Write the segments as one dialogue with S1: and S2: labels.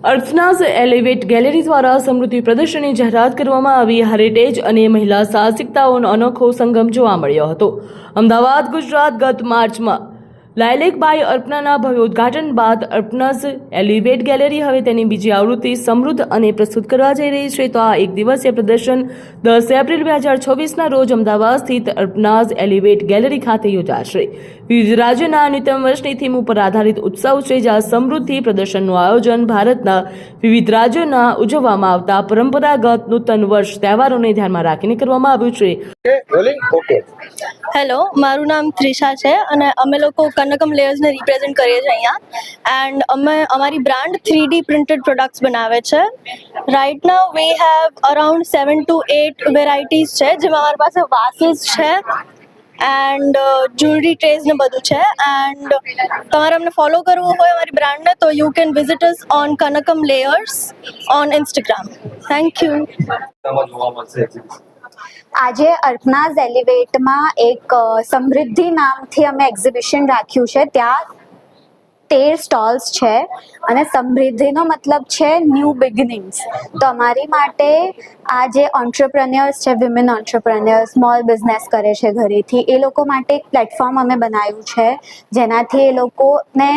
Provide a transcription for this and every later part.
S1: અર્થનાઝ elevate gallery દ્વારા સમૃદ્ધિ પ્રદર્શનની જાહેરાત કરવામાં આવી. હેરિટેજ અને મહિલા સાહસિકતાઓનો અનોખો સંગમ જોવા મળ્યો હતો. અમદાવાદ, ગુજરાત. ગત માર્ચમાં લાયલેક બાય અર્પણાના ભવ્ય ઉદ્ઘાટન બાદ અર્પનાઝ એલિવેટ ગેલેરી હવે તેની બીજી આવૃત્તિ સમૃદ્ધ અને પ્રસ્તુત કરવા જઈ રહી છે. તો આ એક દિવસીય પ્રદર્શન 10 એપ્રિલ 2024ના રોજ અમદાવાદ સ્થિત અર્પનાઝ એલિવેટ ગેલેરી ખાતે યોજાશે. વિવિધ રાજ્યના ન્યૂનતમ વર્ષની થીમ ઉપર આધારિત ઉત્સવ છે, જ્યાં સમૃદ્ધિ પ્રદર્શનનું આયોજન ભારતના વિવિધ રાજ્યોના ઉજવવામાં આવતા પરંપરાગત નૂતન વર્ષ તહેવારોને ધ્યાનમાં રાખીને કરવામાં આવ્યું છે.
S2: હેલો, મારું નામ ત્રિષા છે અને અમે લોકો કનકમ લેયર્સને રિપ્રેઝેન્ટ કરીએ છીએ અહીંયા. એન્ડ અમે અમારી બ્રાન્ડ 3D પ્રિન્ટેડ પ્રોડક્ટ્સ બનાવે છે. Right now we have around 7 to 8 varieties છે, જેમાં અમારી પાસે વાસીસ છે એન્ડ જ્વેલરી ટ્રેઝ ને બધું છે. એન્ડ તમારે અમને ફોલો કરવું હોય અમારી બ્રાન્ડને તો you can visit us on Kanakam layers on Instagram. Thank you.
S3: આજે અર્પનાઝ એલિવેટમાં એક સમૃદ્ધિ નામથી અમે એક્ઝિબિશન રાખ્યું છે. ત્યાં 13 સ્ટોલ્સ છે અને સમૃદ્ધિનો મતલબ છે ન્યૂ બિગિનિંગ્સ. તો અમારી માટે આ જે ઓન્ટરપ્રેન્યોર્સ છે, વિમેન ઓન્ટરપ્રેન્યોર્સ, સ્મોલ બિઝનેસ કરે છે ઘરેથી, એ લોકો માટે એક પ્લેટફોર્મ અમે બનાવ્યું છે, જેનાથી એ લોકોને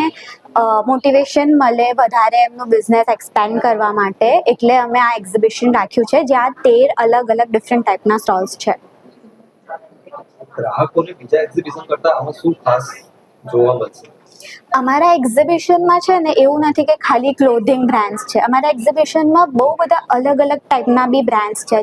S3: મોટિવેશન મળે વધારે એમનું બિઝનેસ એક્સપેન્ડ કરવા માટે. એટલે અમે આ એક્ઝિબિશન રાખ્યું છે, જ્યાં 13 અલગ અલગ ડિફરન્ટ ટાઈપના સ્ટોલ્સ છે.
S4: ગ્રાહકોને બીજા એક્ઝિબિશન કરતા આમાં શું ખાસ જોવા મળશે?
S3: અમારા એક્ઝિબિશનમાં છે ને એવું નથી કે ખાલી ક્લોધિંગ બ્રાન્ડ્સ છે. અમારા એક્ઝિબિશનમાં બહુ બધા અલગ અલગ ટાઈપના બી બ્રાન્ડ્સ છે,